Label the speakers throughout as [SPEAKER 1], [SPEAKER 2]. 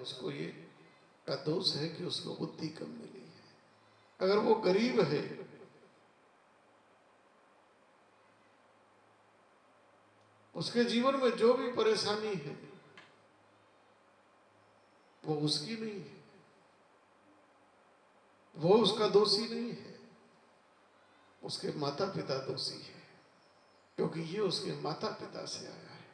[SPEAKER 1] उसको ये का दोष है कि उसको बुद्धि कम मिली है। अगर वो गरीब है, उसके जीवन में जो भी परेशानी है वो उसकी नहीं है, वो उसका दोषी नहीं है, उसके माता पिता दोषी है, क्योंकि ये उसके माता पिता से आया है।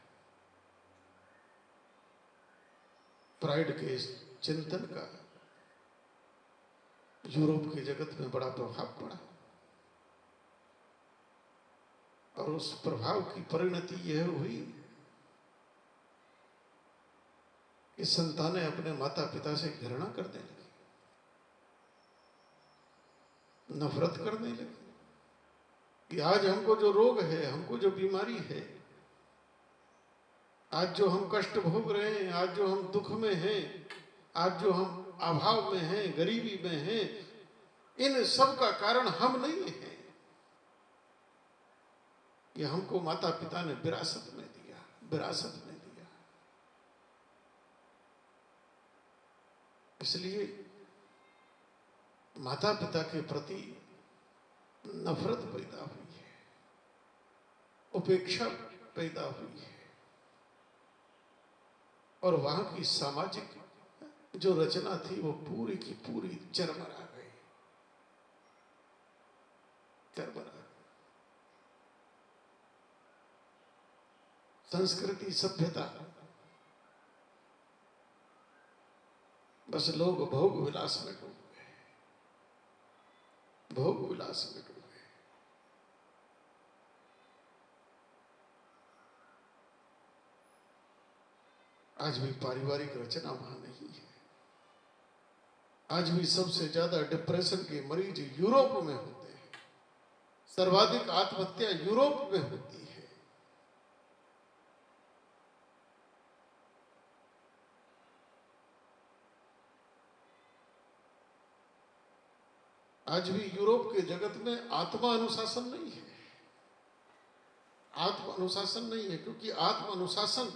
[SPEAKER 1] फ्राइड के चिंतन का यूरोप के जगत में बड़ा प्रभाव पड़ा और उस प्रभाव की परिणति यह हुई कि संतानें अपने माता पिता से घृणा करने लगी, नफरत करने लगी कि आज हमको जो रोग है, हमको जो बीमारी है, आज जो हम कष्ट भोग रहे हैं, आज जो हम दुख में हैं, आज जो हम अभाव में हैं, गरीबी में हैं, इन सब का कारण हम नहीं हैं। ये हमको माता पिता ने विरासत में दिया, विरासत में दिया। इसलिए माता पिता के प्रति नफरत पैदा हुई है, उपेक्षा पैदा हुई है, और वहां की सामाजिक जो रचना थी वो पूरी की पूरी चरमरा गई, चरमरा। संस्कृति, सभ्यता, बस लोग भोग विलास में डूब गए, भोग विलास में डूब गए। आज भी पारिवारिक रचना वहां नहीं है। आज भी सबसे ज्यादा डिप्रेशन के मरीज यूरोप में होते हैं, सर्वाधिक आत्महत्या यूरोप में होती है। आज भी यूरोप के जगत में आत्मा अनुशासन नहीं है, आत्म अनुशासन नहीं है, क्योंकि आत्म अनुशासन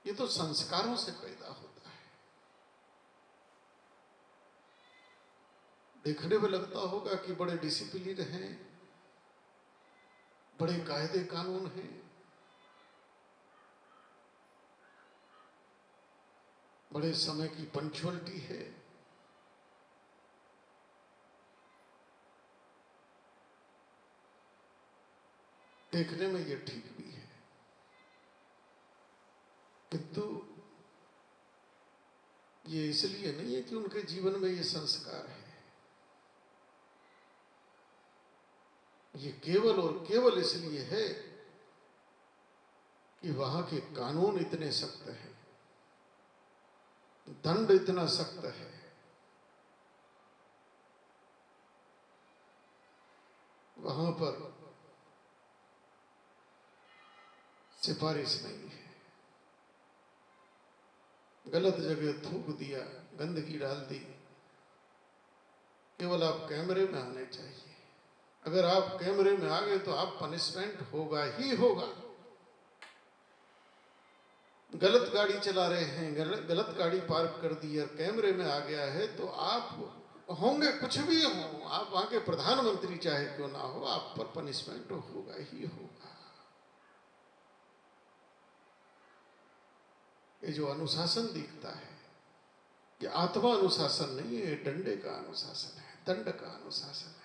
[SPEAKER 1] ये तो संस्कारों से पैदा होता है। देखने में लगता होगा कि बड़े डिसिप्लिन हैं, बड़े कायदे कानून हैं, बड़े समय की पंक्चुअलिटी है, देखने में ये ठीक भी है, किंतु ये इसलिए नहीं है कि उनके जीवन में ये संस्कार है। ये केवल और केवल इसलिए है कि वहां के कानून इतने सख्त हैं, दंड इतना सख्त है, वहां पर सिफारिश नहीं है। गलत जगह थूक दिया, गंदगी डाल दी, केवल आप कैमरे में आने चाहिए। अगर आप कैमरे में आ गए तो आप पनिशमेंट होगा ही होगा। गलत गाड़ी चला रहे हैं, गलत गाड़ी पार्क कर दी और कैमरे में आ गया है तो आप होंगे, कुछ भी हो, आप वहां के प्रधानमंत्री चाहे क्यों ना हो, आप पर पनिशमेंट होगा ही होगा। ये जो अनुशासन दिखता है ये आत्मा अनुशासन नहीं है, ये डंडे का अनुशासन है, दंड का अनुशासन है।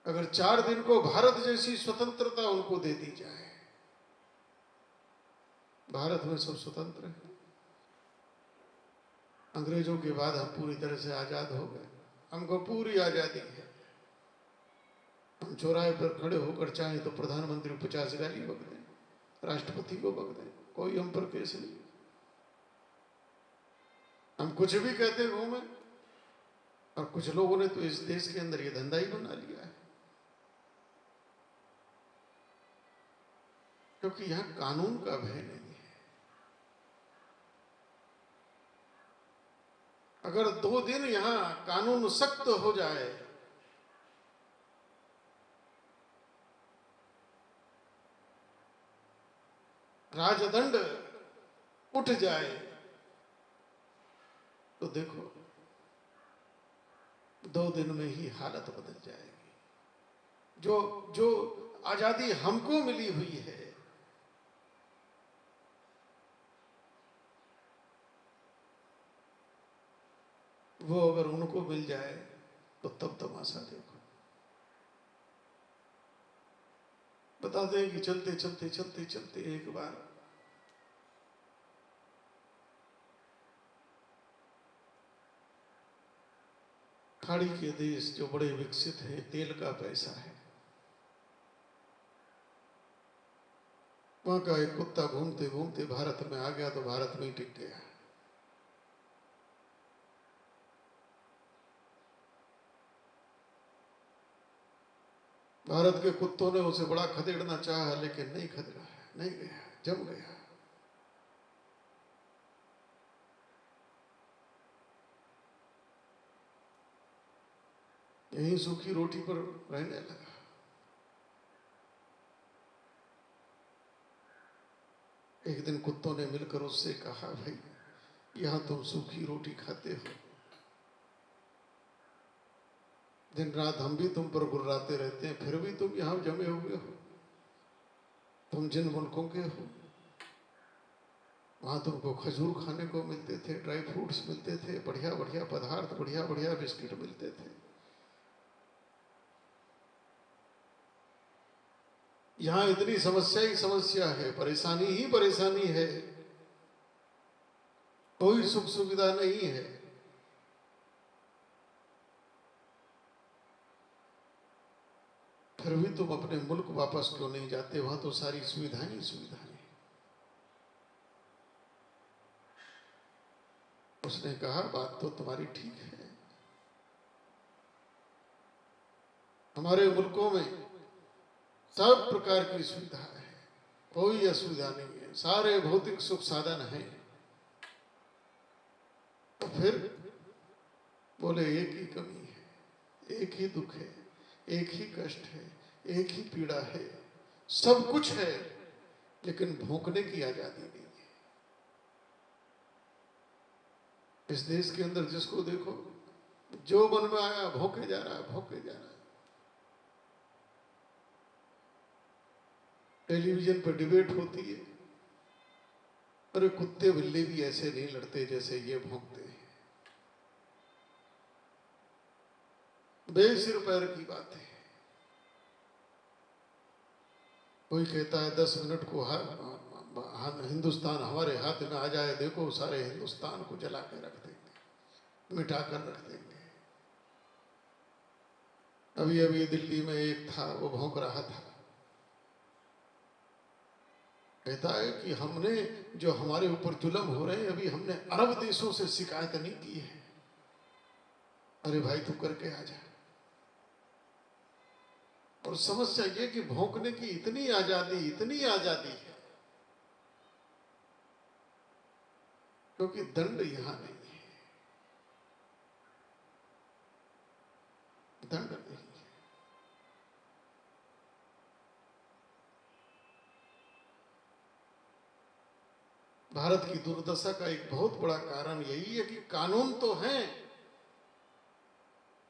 [SPEAKER 1] अगर 4 दिन को भारत जैसी स्वतंत्रता उनको दे दी जाए, भारत में सब स्वतंत्र है, अंग्रेजों के बाद हम पूरी तरह से आजाद हो गए, हमको पूरी आजादी है। हम चौराहे पर खड़े होकर चाहें तो प्रधानमंत्री 50 गाली बक दें, राष्ट्रपति को बक दें, कोई हम पर केस नहीं। हम कुछ भी कहते घूमे, और कुछ लोगों ने तो इस देश के अंदर ये धंधा ही बना लिया है, क्योंकि यहां कानून का भय नहीं है। अगर 2 दिन यहां कानून सख्त हो जाए, राजदंड उठ जाए तो देखो 2 दिन में ही हालत बदल जाएगी। जो जो आजादी हमको मिली हुई है, वो अगर उनको मिल जाए तो तब तमाशा देखो। बता दें कि चलते चलते चलते चलते एक बार खाड़ी के देश जो बड़े विकसित हैं, तेल का पैसा है, वहां का एक कुत्ता घूमते घूमते भारत में आ गया तो भारत में ही टिक गया। भारत के कुत्तों ने उसे बड़ा खदेड़ना चाहा, लेकिन नहीं खदेड़ा, नहीं गया, जम गया। यहीं सूखी रोटी पर रहने लगा। एक दिन कुत्तों ने मिलकर उससे कहा, भाई यहां तुम सूखी रोटी खाते हो, दिन रात हम भी तुम पर गुर्राते रहते हैं, फिर भी तुम यहां जमे हुए हो। तुम जिन मुल्कों के हो, वहां तुमको खजूर खाने को मिलते थे, ड्राई फ्रूट्स मिलते थे, बढ़िया बढ़िया पदार्थ, बढ़िया बढ़िया बिस्किट मिलते थे। यहां इतनी समस्या ही समस्या है, परेशानी ही परेशानी है, कोई सुख सुविधा नहीं है। फिर भी तुम अपने मुल्क वापस क्यों नहीं जाते? वहां तो सारी सुविधाएं ही सुविधाएं। उसने कहा, बात तो तुम्हारी ठीक है, हमारे मुल्कों में सब प्रकार की सुविधा है, कोई असुविधा नहीं है, सारे भौतिक सुख साधन हैं। तो फिर बोले, एक ही कमी है, एक ही दुख है, एक ही कष्ट है, एक ही पीड़ा है, सब कुछ है लेकिन भोंकने की आजादी नहीं है। इस देश के अंदर जिसको देखो, जो मन में आया भोंके जा रहा है, भोंके जा रहा है। टेलीविजन पर डिबेट होती है, अरे कुत्ते बिल्ली भी ऐसे नहीं लड़ते जैसे ये भौंकते हैं। बेसिर पैर की बात है। कोई कहता है 10 मिनट को हिंदुस्तान हमारे हाथ में आ जाए, देखो सारे हिंदुस्तान को जला के रख देंगे, मिटा कर रख देंगे। अभी अभी दिल्ली में एक था, वो भौंक रहा था, कहता है कि हमने जो हमारे ऊपर जुल्म हो रहे हैं, अभी हमने अरब देशों से शिकायत नहीं की है। अरे भाई तू करके आ जा। और समस्या ये कि भौंकने की इतनी आजादी है, क्योंकि दंड यहां नहीं है, दंड नहीं है। भारत की दुर्दशा का एक बहुत बड़ा कारण यही है कि कानून तो हैं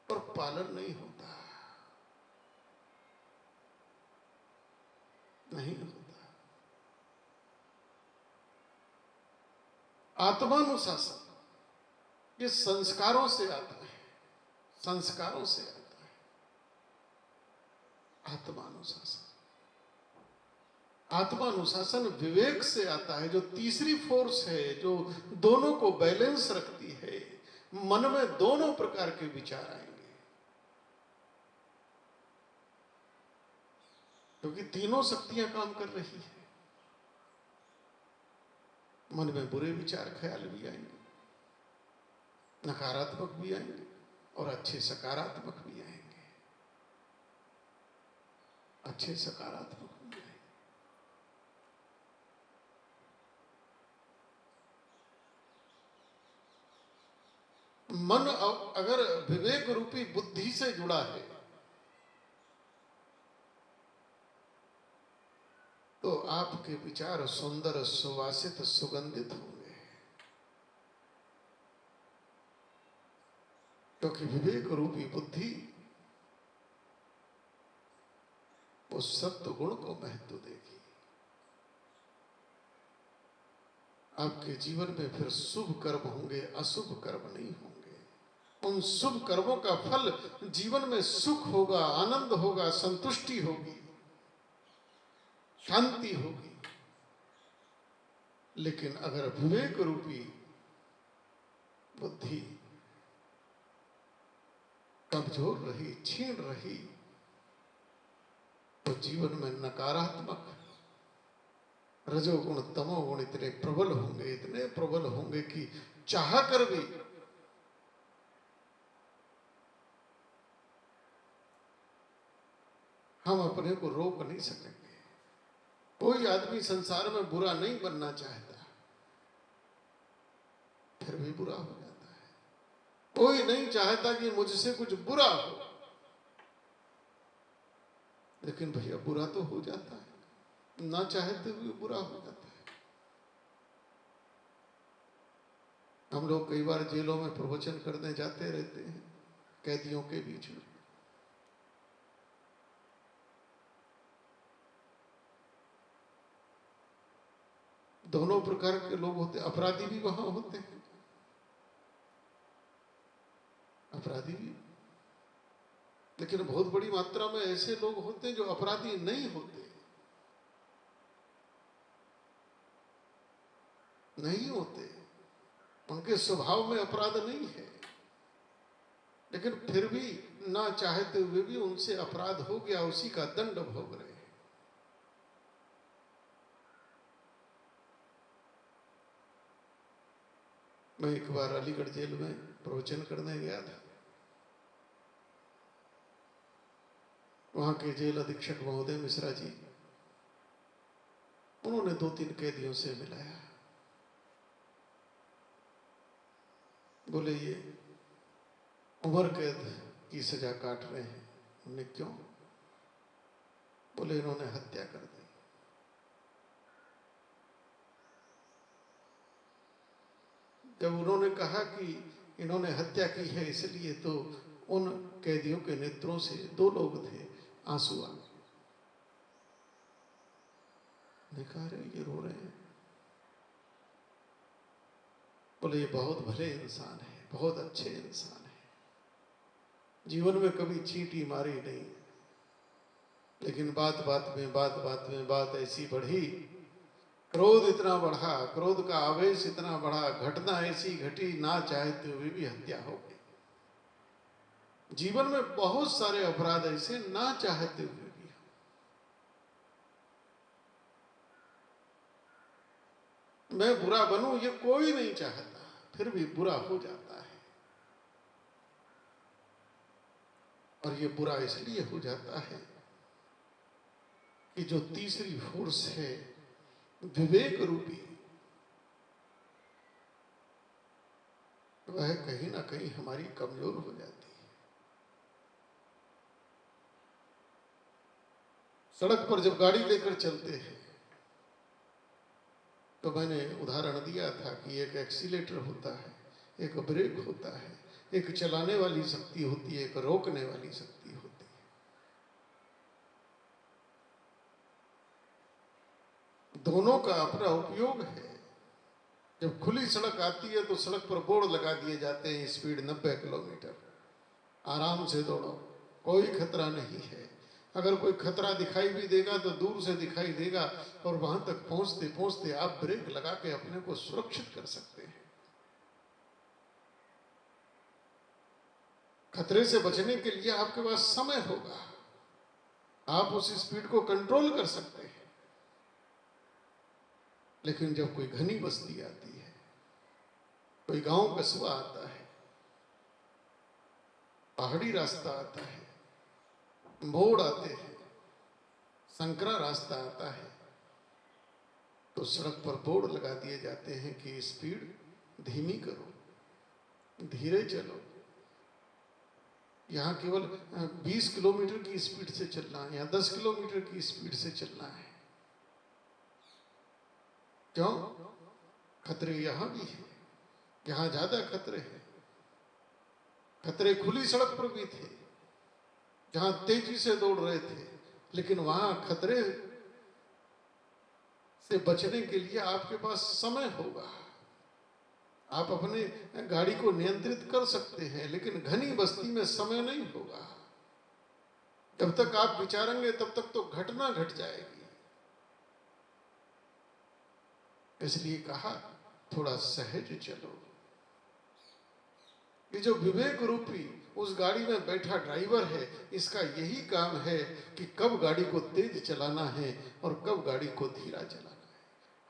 [SPEAKER 1] पर पालन नहीं होता, नहीं होता। आत्मानुशासन ये संस्कारों से आता है, संस्कारों से आता है। आत्मानुशासन विवेक से आता है, जो तीसरी फोर्स है, जो दोनों को बैलेंस रखती है। मन में दोनों प्रकार के विचार आएंगे, क्योंकि तीनों शक्तियां काम कर रही है। मन में बुरे विचार ख्याल भी आएंगे, नकारात्मक भी आएंगे और अच्छे सकारात्मक भी आएंगे, अच्छे सकारात्मक भी आएंगे। मन अगर विवेक रूपी बुद्धि से जुड़ा है तो आपके विचार सुंदर, सुवासित, सुगंधित होंगे। क्योंकि विवेक रूपी बुद्धि वो सत्व गुण को महत्व देगी। आपके जीवन में फिर शुभ कर्म होंगे, अशुभ कर्म नहीं होंगे। उन शुभ कर्मों का फल जीवन में सुख होगा, आनंद होगा, संतुष्टि होगी, शांति होगी। लेकिन अगर विवेक रूपी बुद्धि कमजोर रही, छीन रही, तो जीवन में नकारात्मक रजोगुण तमोगुण इतने प्रबल होंगे कि चाह कर भी हम अपने को रोक नहीं सकेंगे। कोई आदमी संसार में बुरा नहीं बनना चाहता, फिर भी बुरा हो जाता है। कोई नहीं चाहता कि मुझसे कुछ बुरा हो, लेकिन भैया बुरा तो हो जाता है, ना चाहते हुए बुरा हो जाता है। हम लोग कई बार जेलों में प्रवचन करने जाते रहते हैं, कैदियों के बीच में। दोनों प्रकार के लोग होते, अपराधी भी वहां होते हैं, अपराधी भी, लेकिन बहुत बड़ी मात्रा में ऐसे लोग होते हैं जो अपराधी नहीं होते, नहीं होते, उनके स्वभाव में अपराध नहीं है, लेकिन फिर भी ना चाहते हुए भी उनसे अपराध हो गया, उसी का दंड भोग रहे हैं। मैं एक बार अलीगढ़ जेल में प्रवचन करने गया था। वहां के जेल अधीक्षक महोदय मिश्रा जी, उन्होंने 2-3 कैदियों से मिलाया। बोले ये उम्र कैद की सजा काट रहे हैं। हमने क्यों? बोले इन्होंने हत्या कर दी। जब उन्होंने कहा कि इन्होंने हत्या की है इसलिए, तो उन कैदियों के नेत्रों से, 2 लोग थे, आंसू आ गए। कहा ये रो रहे हैं। बोले ये बहुत भले इंसान है, बहुत अच्छे इंसान है, जीवन में कभी चींटी मारी नहीं, लेकिन बात बात में ऐसी बढ़ी, क्रोध इतना बढ़ा, क्रोध का आवेश इतना बढ़ा, घटना ऐसी घटी, ना चाहते हुए भी हत्या हो गई। जीवन में बहुत सारे अपराध ऐसे ना चाहते हुए भी। मैं बुरा बनूं ये कोई नहीं चाहता, फिर भी बुरा हो जाता है। और ये बुरा इसलिए हो जाता है कि जो तीसरी फोर्स है विवेक रूपी, वह कहीं ना कहीं हमारी कमजोर हो जाती है। सड़क पर जब गाड़ी लेकर चलते हैं तो मैंने उदाहरण दिया था कि एक एक्सीलेटर होता है, एक ब्रेक होता है, एक चलाने वाली शक्ति होती है, एक रोकने वाली शक्ति होती है। दोनों का अपना उपयोग है। जब खुली सड़क आती है तो सड़क पर बोर्ड लगा दिए जाते हैं, स्पीड 90 किलोमीटर, आराम से दौड़ो, कोई खतरा नहीं है। अगर कोई खतरा दिखाई भी देगा तो दूर से दिखाई देगा, और वहां तक पहुंचते पहुंचते आप ब्रेक लगा के अपने को सुरक्षित कर सकते हैं। खतरे से बचने के लिए आपके पास समय होगा, आप उस स्पीड को कंट्रोल कर सकते हैं। लेकिन जब कोई घनी बस्ती आती है, कोई गांव कस्बा आता है, पहाड़ी रास्ता आता है, मोड़ आते हैं, संकरा रास्ता आता है, तो सड़क पर बोर्ड लगा दिए जाते हैं कि स्पीड धीमी करो, धीरे चलो, यहाँ केवल 20 किलोमीटर की स्पीड से चलना है या 10 किलोमीटर की स्पीड से चलना है। क्यों? खतरे यहाँ भी हैं, यहाँ ज्यादा खतरे हैं। खतरे खुली सड़क पर भी थे, जहां तेजी से दौड़ रहे थे, लेकिन वहां खतरे से बचने के लिए आपके पास समय होगा। आप अपने गाड़ी को नियंत्रित कर सकते हैं, लेकिन घनी बस्ती में समय नहीं होगा। जब तक आप विचारेंगे तब तक तो घटना घट जाएगी। इसलिए कहा थोड़ा सहज चलो। ये जो विवेक रूपी उस गाड़ी में बैठा ड्राइवर है, इसका यही काम है कि कब गाड़ी को तेज चलाना है और कब गाड़ी को धीरा चलाना है।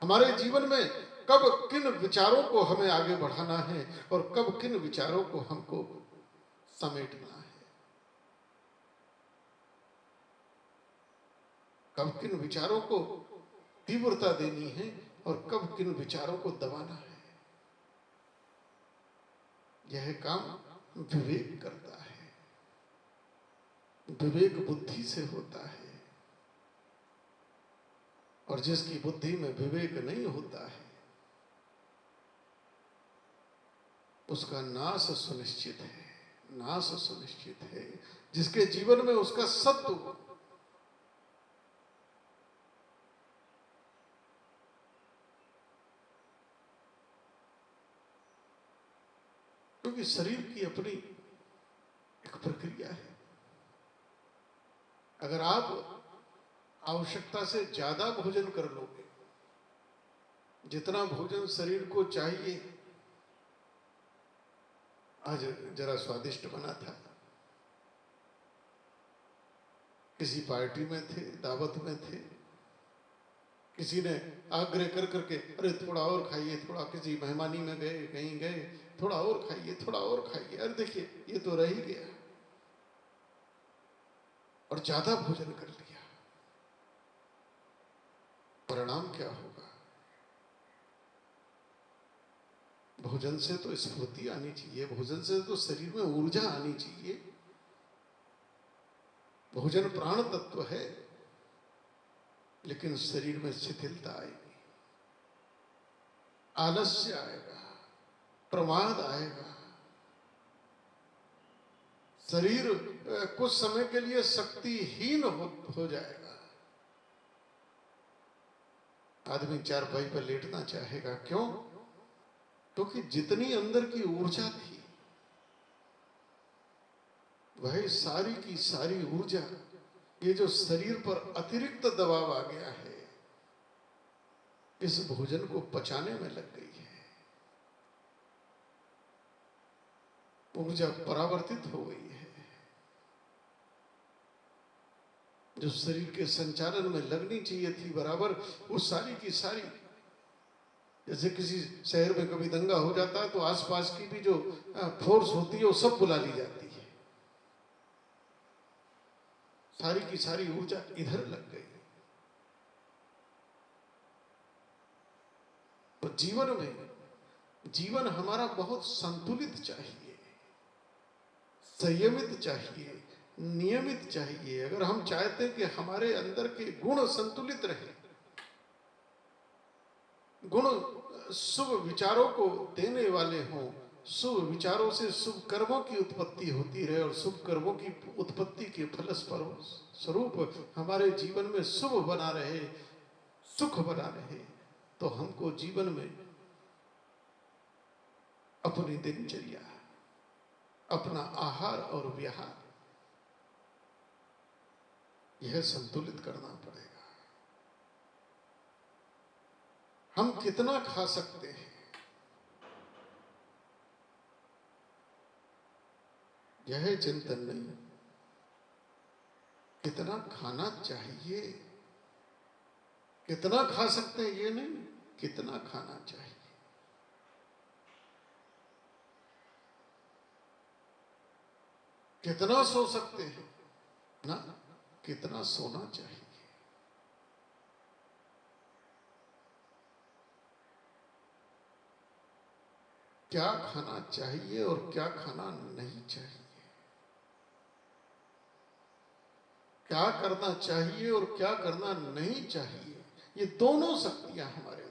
[SPEAKER 1] हमारे जीवन में कब किन विचारों को हमें आगे बढ़ाना है और कब किन विचारों को हमको समेटना है, कब किन विचारों को तीव्रता देनी है और कब किन विचारों को दबाना है। यह काम विवेक करता है। विवेक बुद्धि से होता है, और जिसकी बुद्धि में विवेक नहीं होता है उसका नाश सुनिश्चित है, नाश सुनिश्चित है। जिसके जीवन में उसका सत्व, क्योंकि शरीर की अपनी एक प्रक्रिया है। अगर आप आवश्यकता से ज्यादा भोजन कर लोगे, जितना भोजन शरीर को चाहिए, आज जरा स्वादिष्ट बना था, किसी पार्टी में थे, दावत में थे, किसी ने आग्रह कर करके अरे थोड़ा और खाइए, थोड़ा, किसी मेहमानी में गए, कहीं गए, थोड़ा और खाइए, थोड़ा और खाइए, अरे देखिए ये तो रह ही गया, और ज्यादा भोजन कर लिया। परिणाम क्या होगा? भोजन से तो स्फूर्ति आनी चाहिए, भोजन से तो शरीर में ऊर्जा आनी चाहिए। भोजन प्राण तत्व है, लेकिन शरीर में शिथिलता आएगी, आलस्य आएगा, प्रमाद आएगा, शरीर कुछ समय के लिए शक्तिहीन हो जाएगा। आदमी चारपाई पर लेटना चाहेगा, क्यों? क्योंकि जितनी अंदर की ऊर्जा थी, वह सारी की सारी ऊर्जा ये जो शरीर पर अतिरिक्त दबाव आ गया है, इस भोजन को पचाने में लग गई है। ऊर्जा परावर्तित हो गई है। जो शरीर के संचालन में लगनी चाहिए थी बराबर, वो सारी की सारी, जैसे किसी शहर में कभी दंगा हो जाता है तो आसपास की भी जो फोर्स होती है वो सब बुला ली जाती है, सारी की सारी ऊर्जा इधर लग गई। तो जीवन में, जीवन हमारा बहुत संतुलित चाहिए, संयमित चाहिए, नियमित चाहिए। अगर हम चाहते हैं कि हमारे अंदर के गुण संतुलित रहे, गुण शुभ विचारों को देने वाले हों, शुभ विचारों से शुभ कर्मों की उत्पत्ति होती रहे, और शुभ कर्मों की उत्पत्ति के फलस्वरूप हमारे जीवन में शुभ बना रहे, सुख बना रहे, तो हमको जीवन में अपनी दिनचर्या, अपना आहार और विहार, यह संतुलित करना पड़ेगा। हम कितना खा सकते हैं, यह चिंतन नहीं। कितना खाना चाहिए, कितना खा सकते हैं ये नहीं, कितना खाना चाहिए। कितना सो सकते हैं ना, कितना सोना चाहिए। क्या खाना चाहिए और क्या खाना नहीं चाहिए, क्या करना चाहिए और क्या करना नहीं चाहिए, ये दोनों शक्तियां हमारे